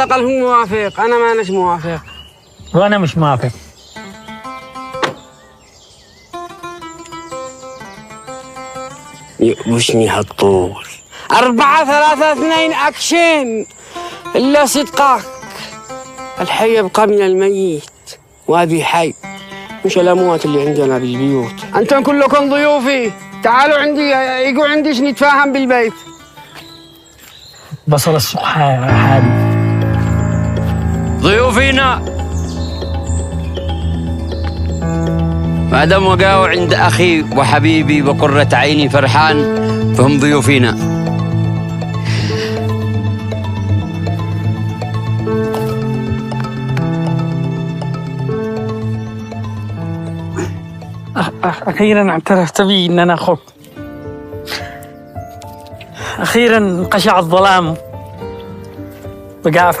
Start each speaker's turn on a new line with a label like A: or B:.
A: الأقل هو موافق، أنا ما أناش موافق.
B: وأنا مش موافق.
A: يؤبشني هالطول. 4 3 2 أكشن. إلا صدقك، الحي يبقى من الميت، وهذه حي مش الأموات اللي عندنا بالبيوت. أنتم كلكم ضيوفي، تعالوا عندي، يقوا عندي نتفاهم بالبيت.
B: بصل السوق حالي.
C: ضيوفينا ما دام وقعوا عند أخي وحبيبي وقرة عيني فرحان فهم ضيوفينا.
B: أخيراً اعترفت بي إن أنا أخوك. أخيراً انقشع الظلام، بقى